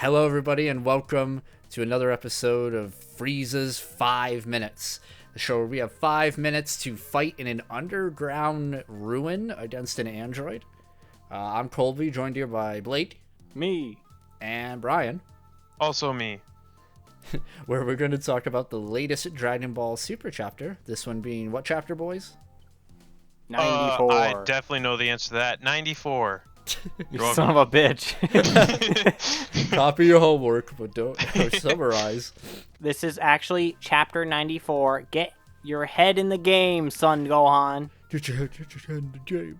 Hello, everybody, and welcome to another episode of Frieza's 5 Minutes, the show where we have 5 minutes to fight in an underground ruin against an android. I'm Colby, joined here by Blake. Me. And Brian. Also me. Where we're going to talk about the latest Dragon Ball Super chapter. This one being what chapter, boys? 94. I definitely know the answer to that. 94. You son of a bitch. Copy your homework, but don't summarize. This is actually chapter 94. Get your head in the game, son Gohan. Get your head in the game.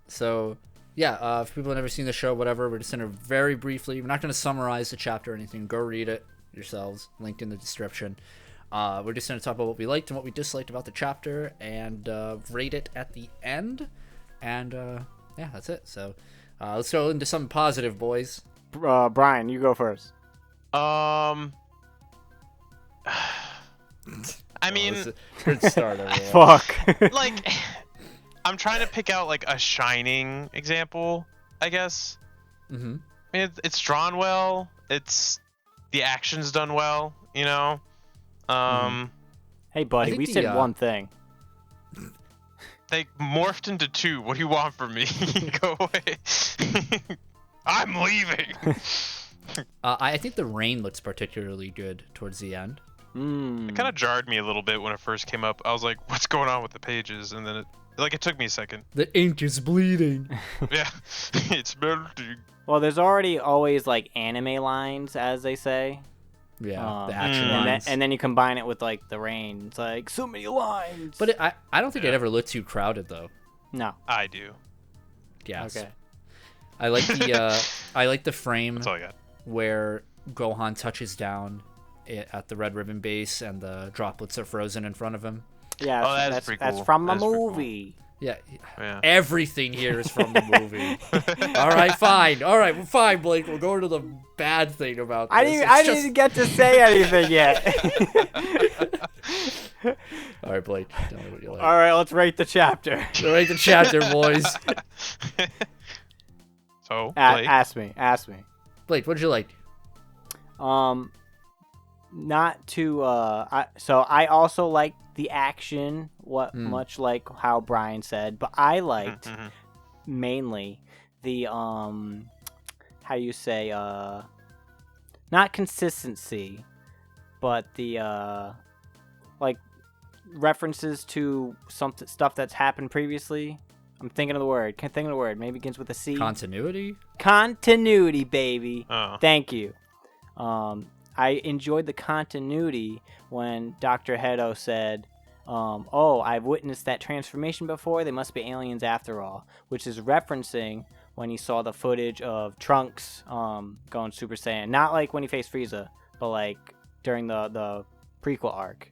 So, yeah, if people have never seen the show, whatever, we're just going to very briefly, we're not going to summarize the chapter or anything. Go read it yourselves. Linked in the description. We're just going to talk about what we liked and what we disliked about the chapter and rate it at the end. And, yeah, that's it. So, let's go into something positive, boys. Brian, you go first. I mean, good start, everyone. Fuck. like, I'm trying to pick out like a shining example, I guess. Mm-hmm. I mean, it's drawn well. The action's done well, you know. Hey, buddy, we said one thing. They morphed into two. What do you want from me? Go away. I'm leaving. I think the rain looks particularly good towards the end. It kind of jarred me a little bit when it first came up. I was like, what's going on with the pages? And then it took me a second. The ink is bleeding. Yeah, it's melting. Well, there's always like anime lines, as they say. Yeah, the action lines. And then you combine it with like the rain. It's like so many lines. But I don't think it ever looked too crowded though. No. I do. Yes. Okay. I like the frame That's all I got. where Gohan touches down at the Red Ribbon base and the droplets are frozen in front of him. Yeah, Oh, that's pretty cool. That's from the That's pretty movie. Yeah. Yeah. Everything here is from the movie. All right, fine. All right, fine, Blake. We'll go to the bad thing about this. I didn't even get to say anything yet. All right, Blake. Tell me what you like. All right, let's rate the chapter. Rate the chapter, boys. So, Blake? Ask me. Blake, what did you like? Not too. So I also liked the action. Much like how Brian said, but I liked mainly the how you say not consistency, but the like references to stuff that's happened previously. I'm thinking of the word. Can't think of the word. Maybe begins with a C. Continuity? Continuity, baby. Oh. Thank you. I enjoyed the continuity when Dr. Hedo said, oh, I've witnessed that transformation before. They must be aliens after all. Which is referencing when he saw the footage of Trunks going Super Saiyan. Not like when he faced Frieza, but like during the prequel arc.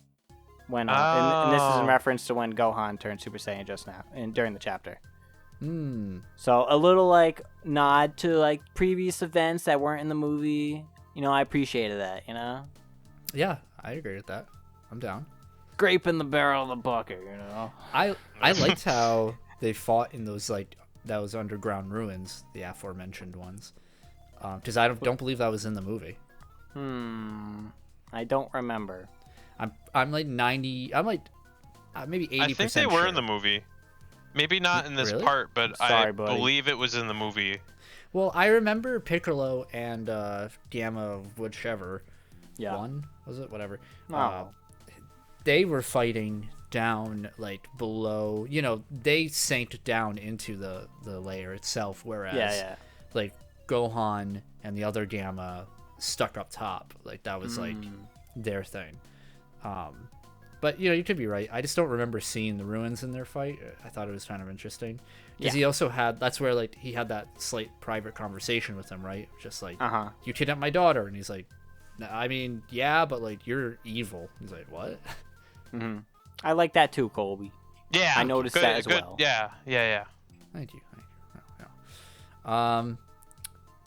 When and this is in reference to when Gohan turned Super Saiyan just now, during the chapter. So a little like nod to like previous events that weren't in the movie. You know, I appreciated that. You know. Yeah, I agree with that. I'm down. Scraping the barrel of the bucket. You know. I liked how they fought in those those underground ruins, the aforementioned ones, because I don't believe that was in the movie. I don't remember. I'm like 90. I'm like maybe 80%. I think they were in the movie. Maybe not in this part, but Sorry, I buddy. believe it was in the movie. Well, I remember Piccolo and Gamma, whichever one was it, whatever. Oh. They were fighting down like below. You know, they sank down into the layer itself, whereas like Gohan and the other Gamma stuck up top. Like that was like their thing. But you know, you could be right. I just don't remember seeing the ruins in their fight. I thought it was kind of interesting because he also had, that's where like he had that slight private conversation with him, right? Just like, you kidnapped my daughter, and he's like, I mean, yeah, but like you're evil. He's like, what? I like that too, Colby. Yeah, I noticed that as well. Yeah. Thank you.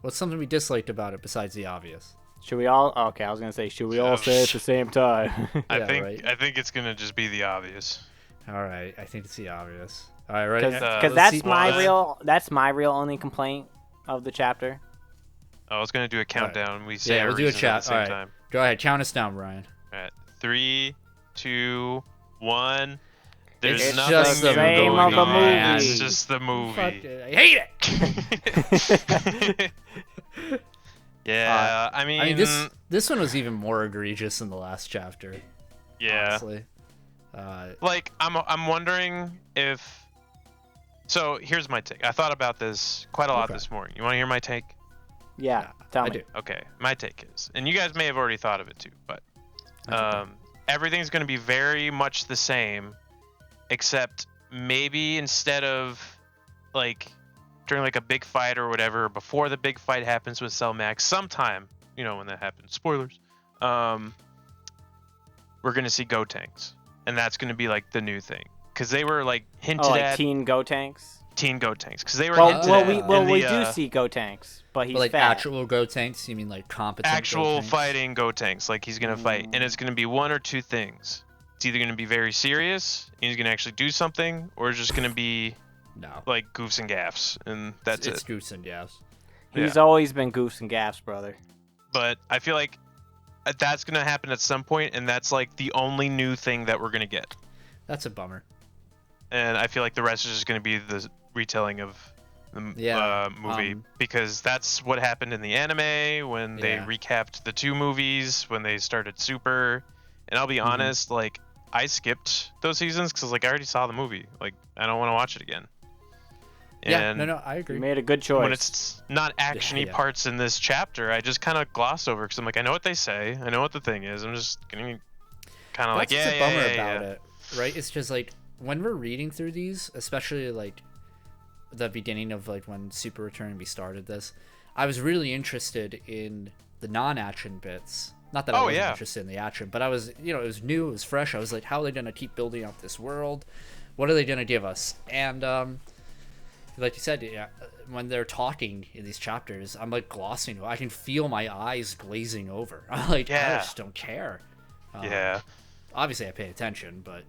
What's something we disliked about it besides the obvious? Should we all? Okay, I was gonna say, should we all say it at the same time? I think it's gonna just be the obvious. All right, I think it's the obvious. All right, ready? Because that's my real only complaint of the chapter. I was gonna do a countdown. Right. We say yeah, our we'll do a reasons at chat. the same All right. time. Go ahead. Count us down, Brian. All right. 3, 2, 1. There's It's nothing just the new movie, going on. man. It's just the movie. Fuck it. I hate it. Yeah, I mean, this one was even more egregious than the last chapter. Yeah. Honestly. Like I'm wondering if. So here's my take. I thought about this quite a lot this morning. You want to hear my take? Yeah, tell me. I do. Okay, my take is, and you guys may have already thought of it too, but everything's going to be very much the same, except maybe instead of like during like a big fight or whatever, before the big fight happens with Cell Max, sometime, you know, when that happens, spoilers, we're going to see Gotenks, and that's going to be like the new thing, because they were like hinted at Teen Gotenks. Teen Gotenks, because they were Well, hinted we do see Gotenks, but he's like fat. actual Gotenks? You mean like competent actual Gotenks? fighting Gotenks, like he's gonna fight, and it's gonna be one or two things. It's either gonna be very serious, and he's gonna actually do something, or it's just gonna be like goofs and gaffs, and that's it's it. goofs and gaffs. He's always been goofs and gaffs, brother. But I feel like that's gonna happen at some point, and that's like the only new thing that we're gonna get. That's a bummer. And I feel like the rest is just gonna be the retelling of the movie, because that's what happened in the anime when they recapped the 2 movies when they started Super. And I'll be honest, like I skipped those seasons because like I already saw the movie. Like I don't want to watch it again. Yeah, And no, I agree. You made a good choice. when it's not actiony parts in this chapter, I just kind of gloss over because I'm like, I know what they say, I know what the thing is. I'm just gonna kind of like, That's the bummer about it, right? It's just like when we're reading through these, especially like the beginning of like when Super Return we started this, I was really interested in the non-action bits. Not that I wasn't interested in the action, but I was, you know, it was new, it was fresh. I was like, how are they gonna keep building up this world? What are they gonna give us? And like you said, when they're talking in these chapters, I'm like glossing over. I can feel my eyes glazing over. I'm like, I just don't care. Obviously I pay attention, but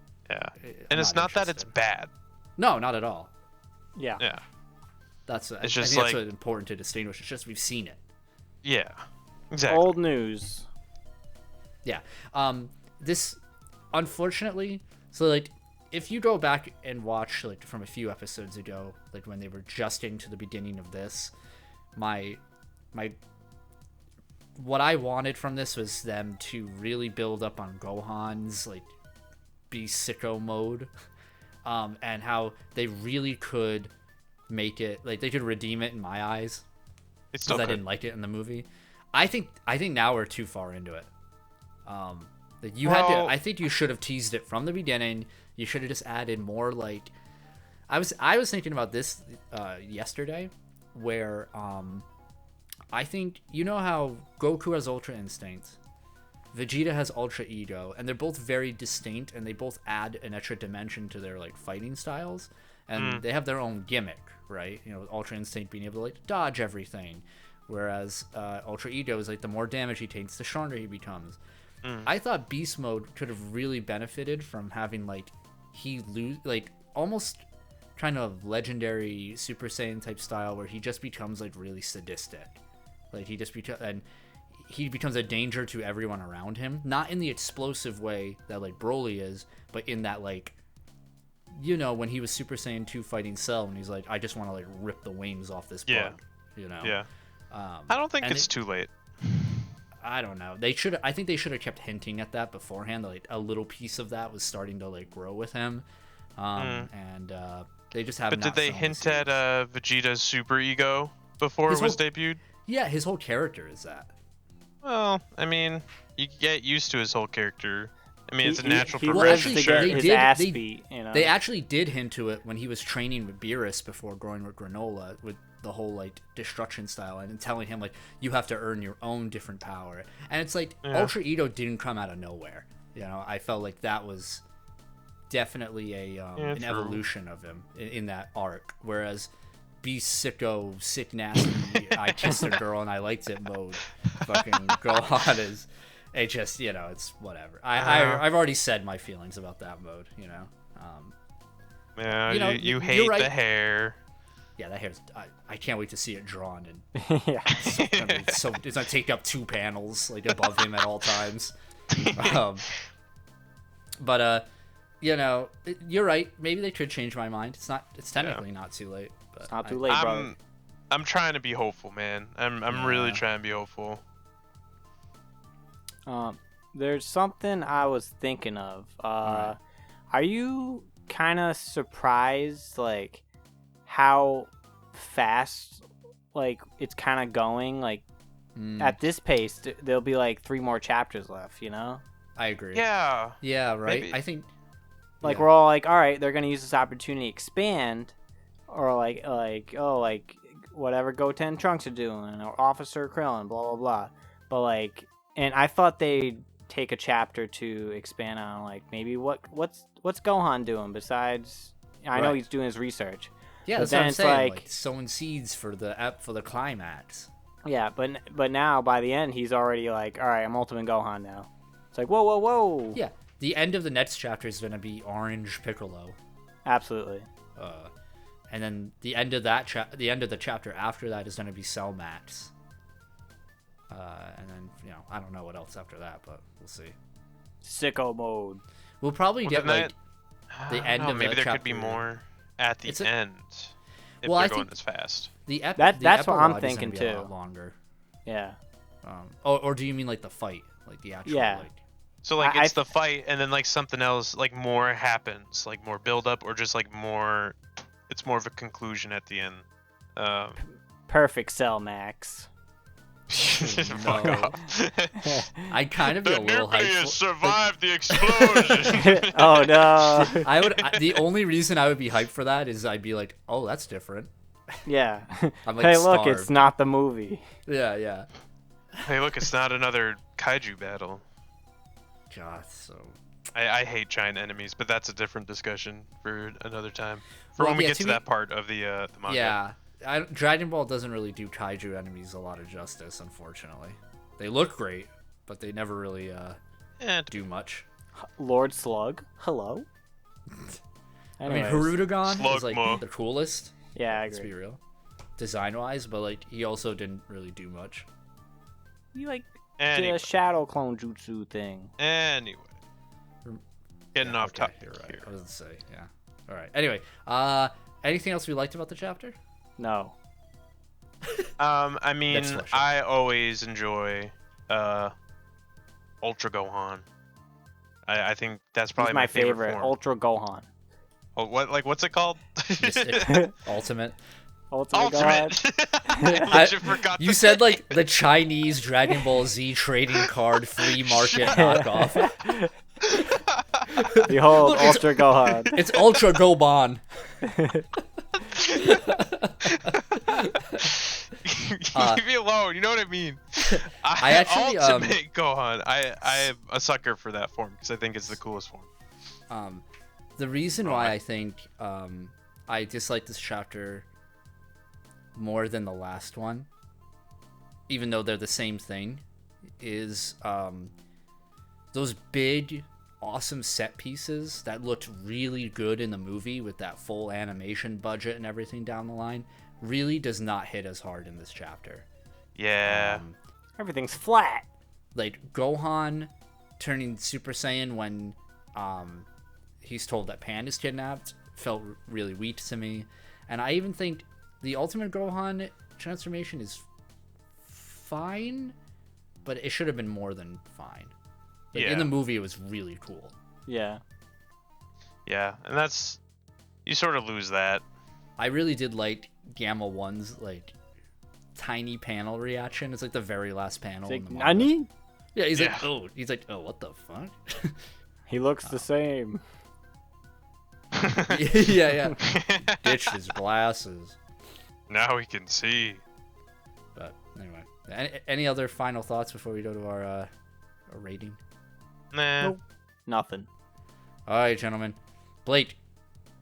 and it's not that it's bad. No, not at all. Yeah. That's it's I just think like that's what's important to distinguish. It's just we've seen it. Yeah, exactly. Old news. Yeah. This, unfortunately, so like if you go back and watch like from a few episodes ago, like when they were just into the beginning of this, my what I wanted from this was them to really build up on Gohan's like be sicko mode, and how they really could make it like they could redeem it in my eyes, because I didn't like it in the movie. I think now we're too far into it. Like you had to. I think you should have teased it from the beginning. You should have just added more. Like I was thinking about this yesterday, where I think you know how Goku has Ultra Instinct, Vegeta has Ultra Ego, and they're both very distinct, and they both add an extra dimension to their like fighting styles, and they have their own gimmick, right? You know, Ultra Instinct being able to like dodge everything, whereas Ultra Ego is like the more damage he takes, the stronger he becomes. I thought Beast Mode could have really benefited from having like almost kind of legendary Super Saiyan type style, where he just becomes like really sadistic, like he becomes a danger to everyone around him, not in the explosive way that like Broly is, but in that like, you know, when he was Super Saiyan 2 fighting Cell, and he's like, I just want to like rip the wings off this bug, you know. I don't think it's too late. I don't know. I think they should have kept hinting at that beforehand. Like a little piece of that was starting to like grow with him, and they just haven't. But did they hint at Vegeta's super ego before it was debuted? Yeah, his whole character is that. Well, I mean, you get used to his whole character. I mean, it's a natural progression. They actually did hint to it when he was training with Beerus before growing with Granola, with the whole like destruction style, and telling him like you have to earn your own different power. And it's like Ultra Ego didn't come out of nowhere. You know, I felt like that was definitely an evolution of him in that arc. Whereas be sicko, sick, nasty, I kissed a girl and I liked it mode, fucking Gohan is. It just, you know, it's whatever. I've already said my feelings about that mode, you know. You hate the hair. Yeah, that hair's. I can't wait to see it drawn, and Yeah. it's gonna take up 2 panels like above him at all times. But you're right. Maybe they could change my mind. It's technically not too late. But It's not too late, bro. I'm trying to be hopeful, man. I'm really trying to be hopeful. There's something I was thinking of. Are you kind of surprised, like, how fast, like, it's kind of going? Like, at this pace, there'll be like 3 more chapters left. You know? I agree. Yeah. Yeah. Right. Maybe. I think. Like we're all like, all right, they're gonna use this opportunity to expand, or like whatever Goten Trunks are doing, or Officer Krillin, blah blah blah. But like, and I thought they'd take a chapter to expand on like maybe what's Gohan doing besides. I know he's doing his research. Yeah, but that's what I'm saying. Like sowing seeds for the climax. Yeah, but now by the end he's already like, all right, I'm Ultimate Gohan now. It's like whoa. Yeah. The end of the next chapter is going to be Orange Piccolo. Absolutely. And then the end of the chapter after that is going to be Cell Max. And then I don't know what else after that, but we'll see. Sicko mode. We'll probably get the end of maybe the there chapter. could be more at the end if well, they're I going think this fast. That's what I'm thinking too. A lot longer. Yeah. Or do you mean like the fight, like the actual like? So like it's the fight, and then like something else, like more happens, like more build up, or just like more. It's more of a conclusion at the end. Perfect Cell Max. Fuck off. I'd kind of be a little hyped. The nucleus survived the explosion. Oh no! The only reason I would be hyped for that is I'd be like, oh, that's different. Yeah. I'm like, hey, look, starved. it's not the movie. Yeah. Hey, look, it's not another kaiju battle. God, so. I hate giant enemies, but that's a different discussion for another time. When we get to that part of the manga. Yeah, Dragon Ball doesn't really do kaiju enemies a lot of justice, unfortunately. They look great, but they never really do much. Lord Slug, hello. I mean, Hirudegan is like Slugma. the coolest. Yeah, I agree. Let's be real, design-wise, but like he also didn't really do much. You did a shadow clone jutsu thing. Anyway. Getting off topic You're right. here. I was gonna say, yeah. All right. Anyway, anything else we liked about the chapter? No. I mean, I always enjoy Ultra Gohan. I think that's probably my favorite form. Ultra Gohan. Oh, what's it called? Ultimate. Ultimate. You said like the Chinese Dragon Ball Z trading card flea market knockoff. Behold, look, Ultra Gohan. It's Ultra Goban. Leave me alone. You know what I mean? I actually Ultimate Gohan. I'm a sucker for that form because I think it's the coolest form. The reason why I think I dislike this chapter more than the last one, even though they're the same thing, is those big, awesome set pieces that looked really good in the movie with that full animation budget and everything down the line really does not hit as hard in this chapter. Yeah. Everything's flat. Like Gohan turning Super Saiyan when he's told that Pan is kidnapped felt really weak to me. And I even think the Ultimate Gohan transformation is fine, but it should have been more than fine. Like, in the movie, it was really cool. Yeah. Yeah, and that's... You sort of lose that. I really did like Gamma 1's, like, tiny panel reaction. It's like the very last panel. It's like, Nani? Yeah, he's like, oh, what the fuck? He looks the same. yeah. Ditched his glasses. Now he can see. But, anyway. Any other final thoughts before we go to our rating? Nah. Nope. Nothing. All right, gentlemen. Blake.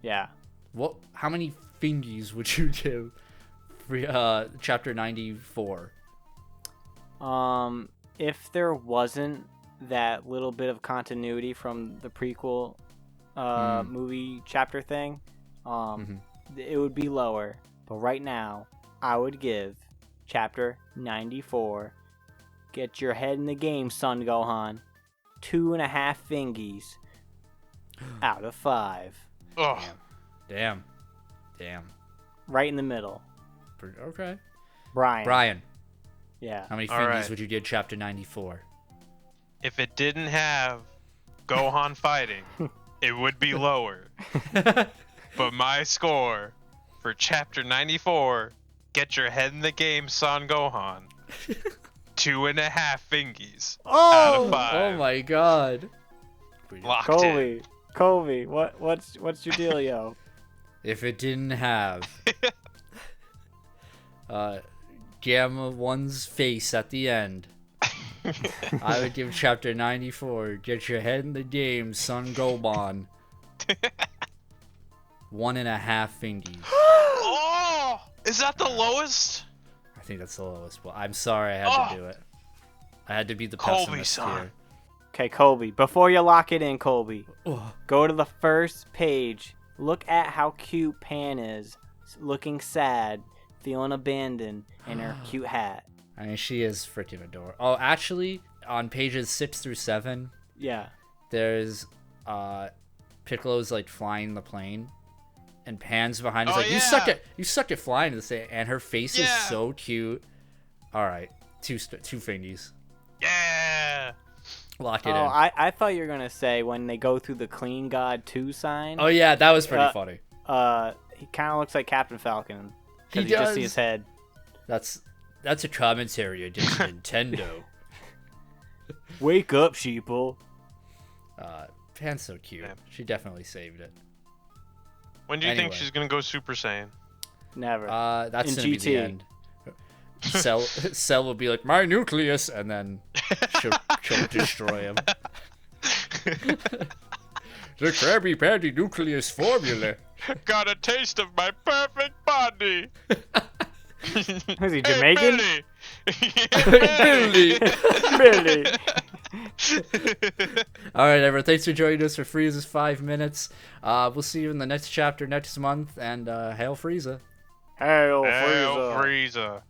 Yeah. How many fingies would you give for chapter 94? If there wasn't that little bit of continuity from the prequel movie chapter thing, it would be lower. But right now, I would give Chapter 94, Get Your Head in the Game, Son Gohan, 2.5 fingies out of 5. Oh, Damn. Right in the middle. Okay. Brian. Yeah. How many All fingies right. would you give Chapter 94? if it didn't have Gohan fighting, it would be lower. But my score for Chapter 94, Get Your Head in the Game, Son Gohan, 2.5 fingies out of 5. Oh my god. Locked in. Colby, what's your dealio? If it didn't have Gamma 1's face at the end, I would give Chapter 94, Get Your Head in the Game, Son Gohan, 1.5 fingies. Oh! Is that the lowest? I think that's the lowest. Well, I'm sorry I had to do it. I had to be the pessimist here. Okay, Colby, before you lock it in, Colby, Oh. go to the first page. Look at how cute Pan is, looking sad, feeling abandoned, in her cute hat. I mean, she is freaking adorable. Oh, actually, on pages 6 through 7, Yeah. there's Piccolo's like flying the plane, and Pan's behind. He's like, yeah. you suck at flying this thing, and her face is Yeah. so cute. All right, two fingies. Yeah. Lock it in. I thought you were gonna say when they go through the Clean God 2 sign. Oh yeah, that was pretty funny. He kind of looks like Captain Falcon. He You just does. see his head. That's a commentary against Nintendo. Wake up, sheeple. Pan's so cute. Yeah. She definitely saved it. When do you think Anyway. she's gonna go Super Saiyan? Never. That's In gonna be the GT. end. Cell will be like, my nucleus, and then she'll destroy him. The Krabby Patty nucleus formula. Got a taste of my perfect body. Is he Jamaican? Billy. Billy. All right, everyone. Thanks for joining us for Frieza's 5 minutes. We'll see you in the next chapter next month, and hail Frieza. Hail Hail Frieza. Frieza.